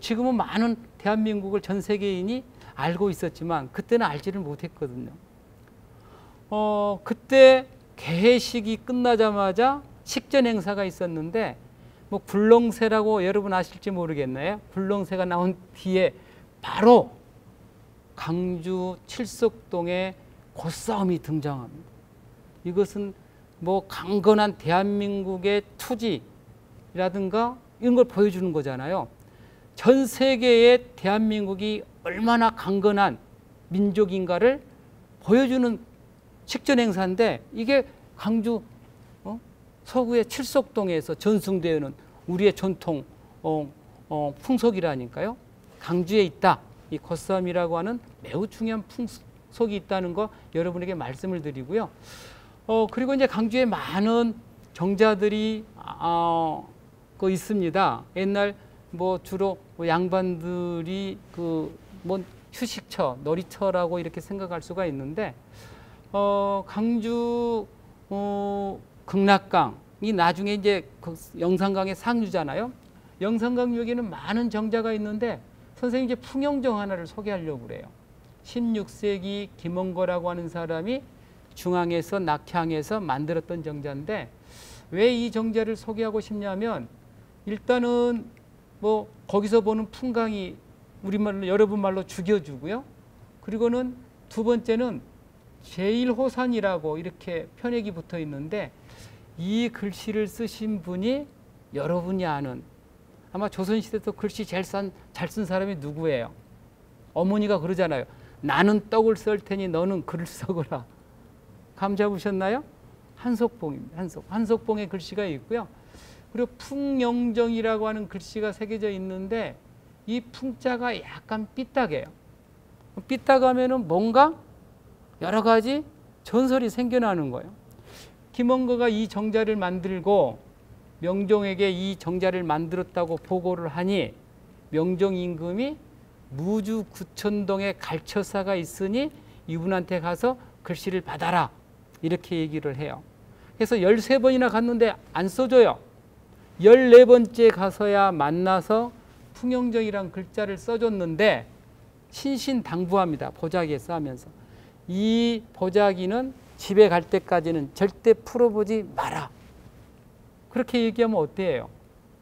지금은 많은 대한민국을 전 세계인이 알고 있었지만 그때는 알지를 못했거든요. 그때 개회식이 끝나자마자 식전 행사가 있었는데, 뭐 굴렁쇠라고 여러분 아실지 모르겠네요. 굴렁쇠가 나온 뒤에 바로 강주 칠석동의 고싸움이 등장합니다. 이것은 뭐 강건한 대한민국의 투지라든가 이런 걸 보여주는 거잖아요. 전 세계에 대한민국이 얼마나 강건한 민족인가를 보여주는 식전 행사인데, 이게 강주 서구의 칠석동에서 전승되는 우리의 전통 풍속이라니까요. 강주에 있다. 이 고싸움이라고 하는 매우 중요한 풍속이 있다는 거 여러분에게 말씀을 드리고요. 그리고 이제 강주에 많은 정자들이 있습니다. 옛날 뭐 주로 양반들이 뭐 휴식처, 놀이터라고 이렇게 생각할 수가 있는데, 강주 극락강이 나중에 이제 영산강의 상류잖아요. 영산강 여기는 많은 정자가 있는데 선생님 이제 풍영정 하나를 소개하려고 그래요. 16세기 김원거라고 하는 사람이 중앙에서 낙향에서 만들었던 정자인데, 왜 이 정자를 소개하고 싶냐면, 일단은 뭐 거기서 보는 풍광이 우리말로 여러분 말로 죽여주고요. 그리고는 두 번째는 제1호산이라고 이렇게 편액이 붙어 있는데, 이 글씨를 쓰신 분이 여러분이 아는, 아마 조선시대도 글씨 제일 잘 쓴 사람이 누구예요? 어머니가 그러잖아요. 나는 떡을 썰 테니 너는 글을 써거라. 감 잡으셨나요? 한석봉입니다. 한석봉의 글씨가 있고요. 그리고 풍영정이라고 하는 글씨가 새겨져 있는데, 이 풍자가 약간 삐딱해요. 삐딱하면은 뭔가 여러 가지 전설이 생겨나는 거예요. 김원거가 이 정자를 만들고 명종에게 이 정자를 만들었다고 보고를 하니 명종 임금이 무주 구천동에 갈처사가 있으니 이분한테 가서 글씨를 받아라 이렇게 얘기를 해요. 그래서 13번이나 갔는데 안 써줘요. 14번째 가서야 만나서 풍영정이란 글자를 써줬는데 신신당부합니다. 보자기에 써하면서 이 보자기는 집에 갈 때까지는 절대 풀어보지 마라. 그렇게 얘기하면 어때요?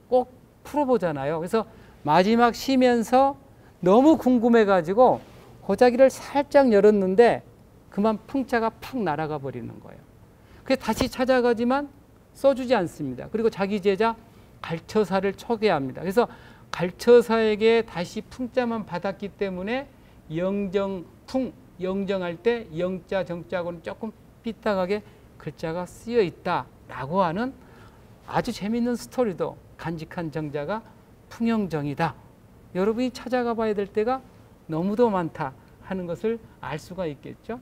꼭 풀어보잖아요. 그래서 마지막 쉬면서 너무 궁금해가지고 보자기를 살짝 열었는데 그만 풍자가 푹 날아가 버리는 거예요. 그래서 다시 찾아가지만 써주지 않습니다. 그리고 자기 제자 갈처사를 초대합니다. 그래서 갈처사에게 다시 풍자만 받았기 때문에 영정풍, 영정할 때 영자 정자하고는 조금 삐딱하게 글자가 쓰여 있다라고 하는 아주 재미있는 스토리도 간직한 정자가 풍영정이다. 여러분이 찾아가 봐야 될 때가 너무도 많다 하는 것을 알 수가 있겠죠.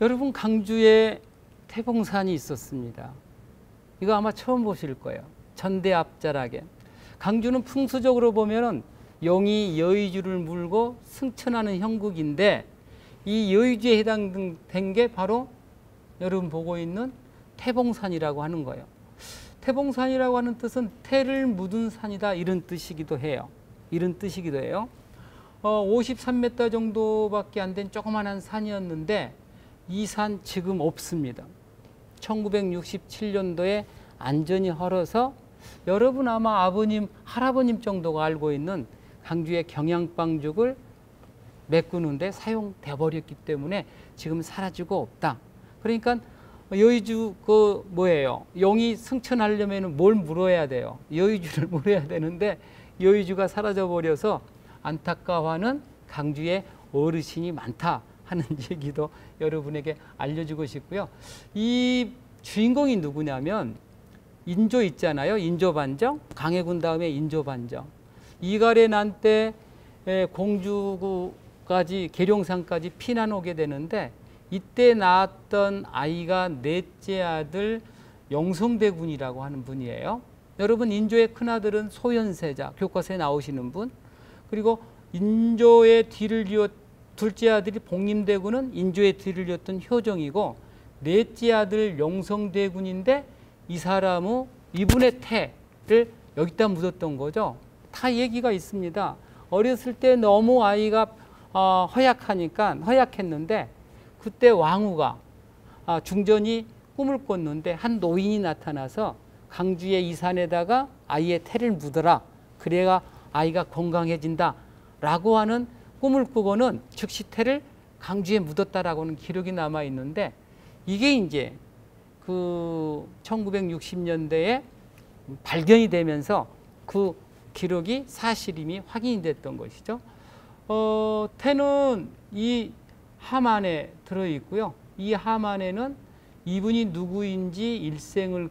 여러분 강주에 태봉산이 있었습니다. 이거 아마 처음 보실 거예요. 전대압자락에. 강주는 풍수적으로 보면은 용이 여의주를 물고 승천하는 형국인데 이 여의주에 해당된 게 바로 여러분 보고 있는 태봉산이라고 하는 거예요. 태봉산이라고 하는 뜻은 태를 묻은 산이다 이런 뜻이기도 해요. 이런 뜻이기도 해요. 53m 정도밖에 안 된 조그만한 산이었는데 이 산 지금 없습니다. 1967년도에 안전이 헐어서 여러분 아마 아버님, 할아버님 정도가 알고 있는 강주의 경양방죽을 메꾸는데 사용돼 버렸기 때문에 지금 사라지고 없다. 그러니까 여의주 그 뭐예요? 용이 승천하려면 뭘 물어야 돼요? 여의주를 물어야 되는데 여의주가 사라져 버려서 안타까워하는 강주의 어르신이 많다 하는 얘기도 여러분에게 알려주고 싶고요. 이 주인공이 누구냐면 인조 있잖아요. 인조반정. 강해군 다음에 인조반정. 이갈의 난 때 공주까지 계룡산까지 피난 오게 되는데 이때 낳았던 아이가 넷째 아들 영성대군이라고 하는 분이에요. 여러분 인조의 큰아들은 소현세자, 교과서에 나오시는 분. 그리고 인조의 뒤를 이어 둘째 아들이 복림대군은 인조의 뒤를 이었던 효정이고 넷째 아들 영성대군인데 이 사람은 이분의 태를 여기다 묻었던 거죠. 다 얘기가 있습니다. 어렸을 때 너무 아이가 허약했는데 그때 왕후가 중전이 꿈을 꿨는데 한 노인이 나타나서 강주의 이 산에다가 아이의 태를 묻어라. 그래야 아이가 건강해진다. 라고 하는 꿈을 꾸고는 즉시 태를 강주에 묻었다라고는 기록이 남아 있는데 이게 이제 그 1960년대에 발견이 되면서 그 기록이 사실임이 확인이 됐던 것이죠. 태는 이 함 안에 들어있고요. 이 함 안에는 이분이 누구인지 일생을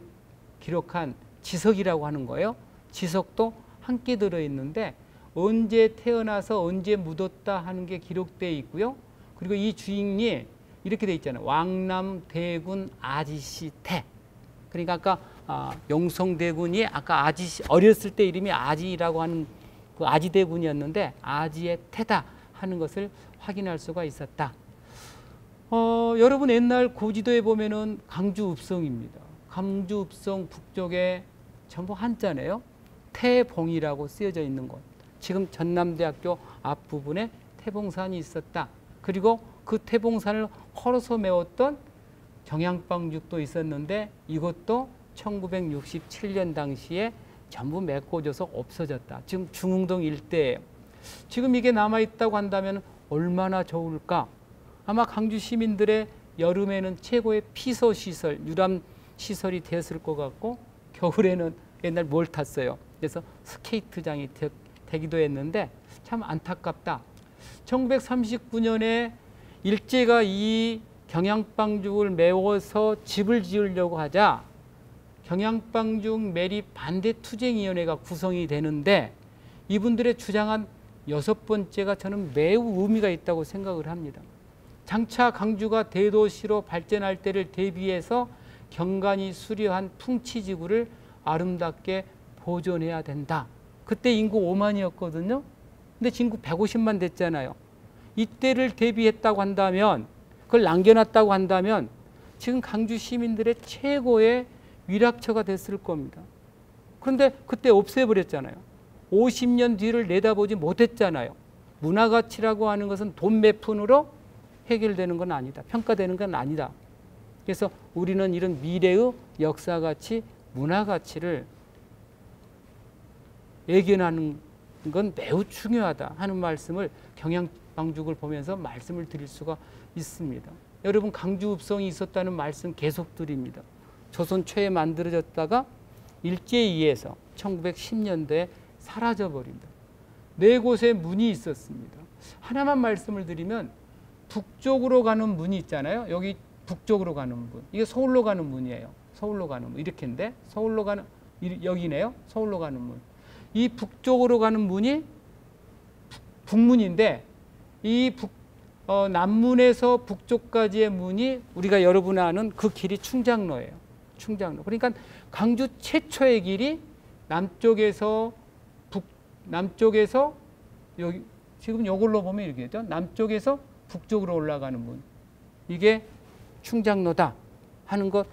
기록한 지석이라고 하는 거예요. 지석도 함께 들어있는데 언제 태어나서 언제 묻었다 하는 게 기록되어 있고요. 그리고 이 주인이 이렇게 돼 있잖아요. 왕남대군 아지씨 태. 그러니까 아까 영성대군이 아까 아지씨 어렸을 때 이름이 아지라고 하는 그 아지대군이었는데 아지의 태다 하는 것을 확인할 수가 있었다. 여러분 옛날 고지도에 보면은 강주읍성입니다. 강주읍성 북쪽에 전부 한자네요. 태봉이라고 쓰여져 있는 곳. 지금 전남대학교 앞부분에 태봉산이 있었다. 그리고 그 태봉산을 걸어서 메웠던 경양방죽도 있었는데 이것도 1967년 당시에 전부 메꿔져서 없어졌다. 지금 중흥동 일대예요. 지금 이게 남아있다고 한다면 얼마나 좋을까? 아마 강주 시민들의 여름에는 최고의 피서시설, 유람시설이 됐을 것 같고 겨울에는 옛날 뭘 탔어요. 그래서 스케이트장이 되기도 했는데 참 안타깝다. 1939년에 일제가 이 경양방죽을 메워서 집을 지으려고 하자 경양방죽 매립 반대투쟁위원회가 구성이 되는데 이분들의 주장한 6번째가 저는 매우 의미가 있다고 생각을 합니다. 장차 강주가 대도시로 발전할 때를 대비해서 경관이 수려한 풍치지구를 아름답게 보존해야 된다. 그때 인구 5만이었거든요. 근데 인구 150만 됐잖아요. 이때를 대비했다고 한다면, 그걸 남겨놨다고 한다면 지금 강주 시민들의 최고의 위락처가 됐을 겁니다. 그런데 그때 없애버렸잖아요. 50년 뒤를 내다보지 못했잖아요. 문화가치라고 하는 것은 돈 몇 푼으로 해결되는 건 아니다. 평가되는 건 아니다. 그래서 우리는 이런 미래의 역사가치, 문화가치를 예견하는 건 매우 중요하다 하는 말씀을 경향방죽을 보면서 말씀을 드릴 수가 있습니다. 여러분, 강주읍성이 있었다는 말씀 계속 드립니다. 조선 초에 만들어졌다가 일제에 의해서 1910년대에 사라져버린다. 4곳의 문이 있었습니다. 하나만 말씀을 드리면 북쪽으로 가는 문이 있잖아요. 여기 북쪽으로 가는 문. 이게 서울로 가는 문이에요. 서울로 가는 문. 이렇게인데 서울로 가는, 여기네요. 서울로 가는 문. 이 북쪽으로 가는 문이 북문인데 이 남문에서 북쪽까지의 문이 우리가 여러분이 아는 그 길이 충장로예요. 충장로. 그러니까 강주 최초의 길이 남쪽에서 여기 지금 이걸로 보면 이렇게 되죠. 남쪽에서 북쪽으로 올라가는 문. 이게 충장로다 하는 것.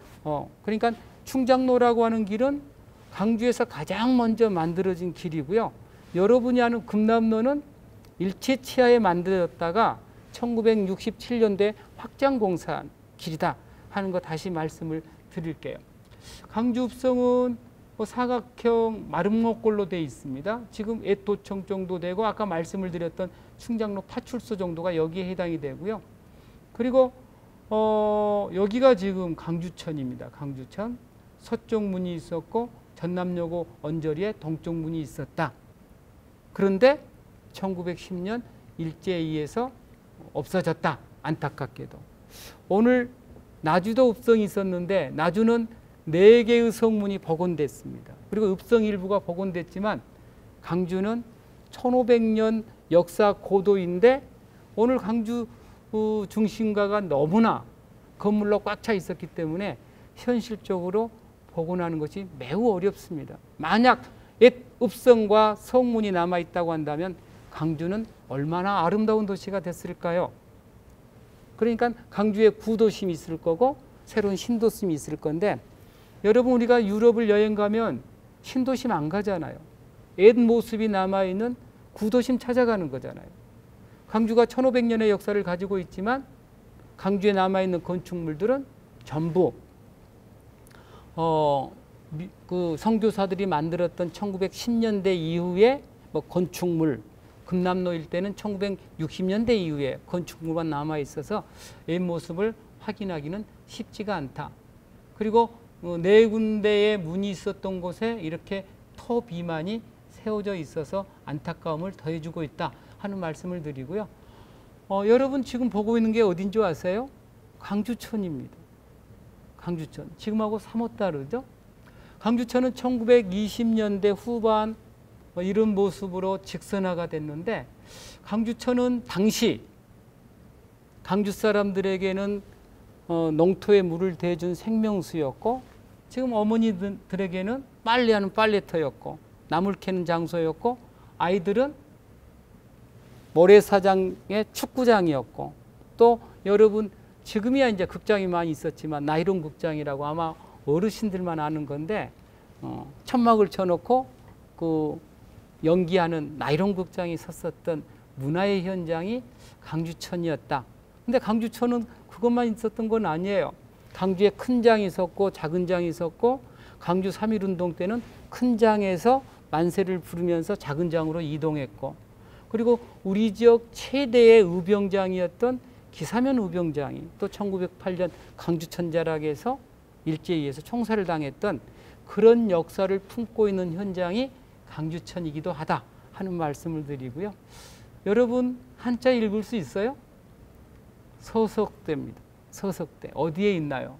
그러니까 충장로라고 하는 길은 강주에서 가장 먼저 만들어진 길이고요. 여러분이 아는 금남로는 일제치하에 만들어졌다가 1967년도에 확장공사한 길이다 하는 거 다시 말씀을 드릴게요. 강주읍성은 사각형 마름모꼴로 되어 있습니다. 지금 애도청 정도 되고 아까 말씀을 드렸던 충장로 파출소 정도가 여기에 해당이 되고요. 그리고 여기가 지금 강주천입니다. 강주천. 서쪽 문이 있었고 전남여고 언저리에 동쪽 문이 있었다. 그런데 1910년 일제에 의해서 없어졌다. 안타깝게도. 오늘 나주도 읍성이 있었는데 나주는 4개의 성문이 복원됐습니다. 그리고 읍성 일부가 복원됐지만 강주는 1500년 역사 고도인데 오늘 강주 중심가가 너무나 건물로 꽉 차 있었기 때문에 현실적으로 복원하는 것이 매우 어렵습니다. 만약 옛 읍성과 성문이 남아있다고 한다면 강주는 얼마나 아름다운 도시가 됐을까요? 그러니까 강주에 구도심이 있을 거고 새로운 신도심이 있을 건데 여러분, 우리가 유럽을 여행 가면 신도심 안 가잖아요. 옛 모습이 남아있는 구도심 찾아가는 거잖아요. 강주가 1500년의 역사를 가지고 있지만 강주에 남아있는 건축물들은 전부 그 선교사들이 만들었던 1910년대 이후에 건축물, 금남로 일대는 1960년대 이후에 건축물만 남아 있어서 옛 모습을 확인하기는 쉽지가 않다. 그리고 4군데의 문이 있었던 곳에 이렇게 터 비만이 세워져 있어서 안타까움을 더해주고 있다 하는 말씀을 드리고요. 여러분 지금 보고 있는 게 어딘 줄 아세요? 강주천입니다. 강주천. 지금하고 사뭇 다르죠? 강주천은 1920년대 후반 이런 모습으로 직선화가 됐는데 강주천은 당시 강주 사람들에게는 농토에 물을 대준 생명수였고 지금 어머니들에게는 빨래하는 빨래터였고 나물 캐는 장소였고 아이들은 모래사장의 축구장이었고 또 여러분 지금이야 이제 극장이 많이 있었지만 나이론 극장이라고 아마 어르신들만 아는 건데 천막을 쳐놓고 그 연기하는 나이론 극장이 섰었던 문화의 현장이 강주천이었다. 근데 강주천은 그것만 있었던 건 아니에요. 강주에 큰 장이 있었고 작은 장이 있었고 강주 3.1운동 때는 큰 장에서 만세를 부르면서 작은 장으로 이동했고 그리고 우리 지역 최대의 의병장이었던 기사면 의병장이 또 1908년 강주천자락에서 일제에 의해서 총살을 당했던 그런 역사를 품고 있는 현장이 강주천이기도 하다 하는 말씀을 드리고요. 여러분 한자 읽을 수 있어요? 서석대입니다. 서석대. 어디에 있나요?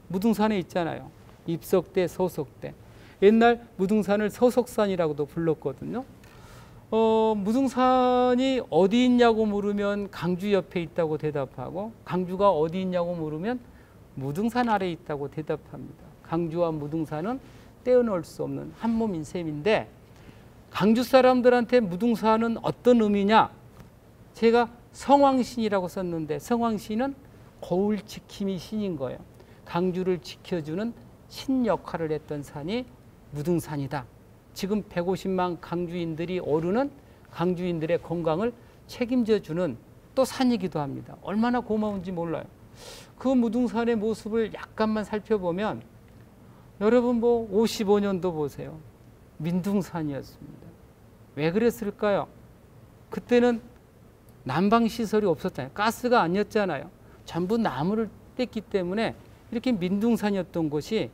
무등산에 있잖아요. 입석대, 서석대. 옛날 무등산을 서석산이라고도 불렀거든요. 무등산이 어디 있냐고 물으면 강주 옆에 있다고 대답하고, 강주가 어디 있냐고 물으면 무등산 아래에 있다고 대답합니다. 강주와 무등산은 떼어놓을 수 없는 한 몸인 셈인데, 강주 사람들한테 무등산은 어떤 의미냐? 제가 성왕신이라고 썼는데, 성왕신은 거울 지킴이 신인 거예요. 강주를 지켜주는 신 역할을 했던 산이 무등산이다. 지금 150만 강주인들이 오르는 강주인들의 건강을 책임져주는 또 산이기도 합니다. 얼마나 고마운지 몰라요. 그 무등산의 모습을 약간만 살펴보면, 여러분 55년도 보세요. 민둥산이었습니다. 왜 그랬을까요? 그때는 난방시설이 없었잖아요. 가스가 아니었잖아요. 전부 나무를 뗐기 때문에 이렇게 민둥산이었던 곳이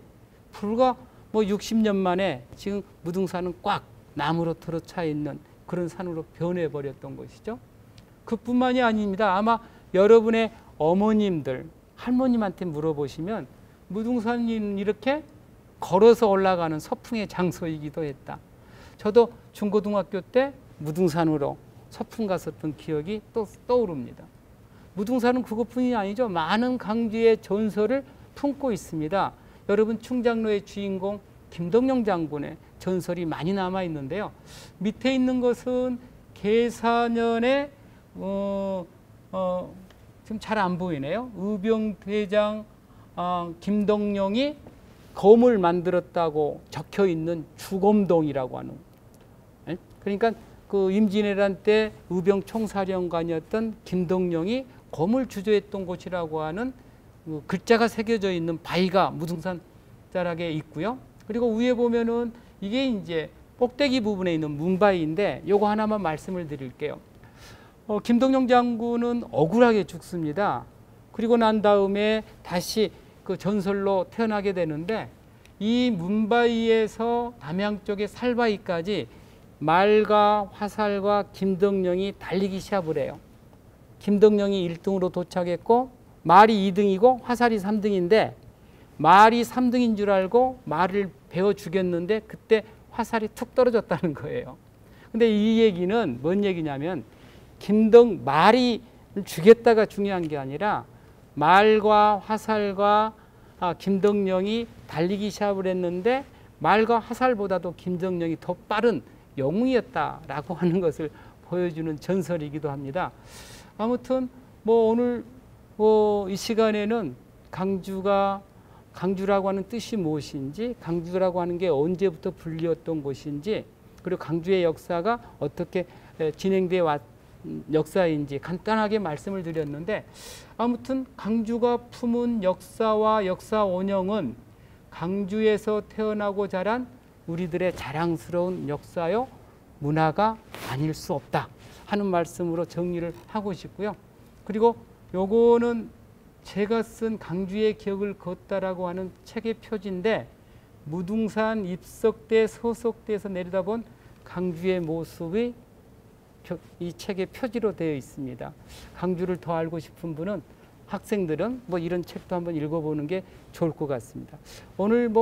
불과 60년 만에 지금 무등산은 꽉 나무로 들어차 있는 그런 산으로 변해버렸던 것이죠. 그뿐만이 아닙니다. 아마 여러분의 어머님들, 할머님한테 물어보시면 무등산은 이렇게 걸어서 올라가는 서풍의 장소이기도 했다. 저도 중고등학교 때 무등산으로 서풍 갔었던 기억이 또 떠오릅니다. 무등산은 그것뿐이 아니죠. 많은 강주의 전설을 품고 있습니다. 여러분, 충장로의 주인공 김덕령 장군의 전설이 많이 남아 있는데요. 밑에 있는 것은 계사년에 지금 잘 안 보이네요. 의병대장 김덕령이 검을 만들었다고 적혀 있는 주검동이라고 하는. 그러니까 그 임진왜란 때 의병 총사령관이었던 김덕령이 검을 주저했던 곳이라고 하는 글자가 새겨져 있는 바위가 무등산 자락에 있고요. 그리고 위에 보면은 이게 이제 꼭대기 부분에 있는 문바위인데, 요거 하나만 말씀을 드릴게요. 김덕령 장군은 억울하게 죽습니다. 그리고 난 다음에 다시 그 전설로 태어나게 되는데, 이 문바위에서 남양 쪽의 살바위까지 말과 화살과 김덕령이 달리기 시합을 해요. 김덕령이 1등으로 도착했고 말이 2등이고 화살이 3등인데, 말이 3등인 줄 알고 말을 베어 죽였는데 그때 화살이 툭 떨어졌다는 거예요. 근데 이 얘기는 뭔 얘기냐면, 말이 죽였다가 중요한 게 아니라 말과 화살과 김덕령이 달리기 시합을 했는데 말과 화살보다도 김덕령이 더 빠른 영웅이었다라고 하는 것을 보여주는 전설이기도 합니다. 아무튼 오늘 이 시간에는 강주라고 하는 뜻이 무엇인지, 강주라고 하는 게 언제부터 불리웠던 곳인지, 그리고 강주의 역사가 어떻게 진행되어 왔 역사인지 간단하게 말씀을 드렸는데, 아무튼 강주가 품은 역사와 역사 원형은 강주에서 태어나고 자란 우리들의 자랑스러운 역사요 문화가 아닐 수 없다 하는 말씀으로 정리를 하고 싶고요. 그리고 요거는 제가 쓴 강주의 기억을 걷다라고 하는 책의 표지인데, 무등산 입석대 서석대에서 내려다본 강주의 모습이 이 책의 표지로 되어 있습니다. 강주를 더 알고 싶은 분은, 학생들은 이런 책도 한번 읽어보는 게 좋을 것 같습니다. 오늘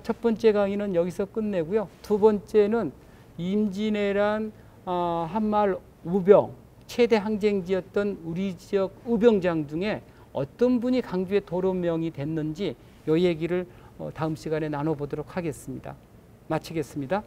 첫 번째 강의는 여기서 끝내고요. 두 번째는 임진왜란 한마을 우병, 최대 항쟁지였던 우리 지역 우병장 중에 어떤 분이 강주의 도로명이 됐는지 이 얘기를 다음 시간에 나눠보도록 하겠습니다. 마치겠습니다.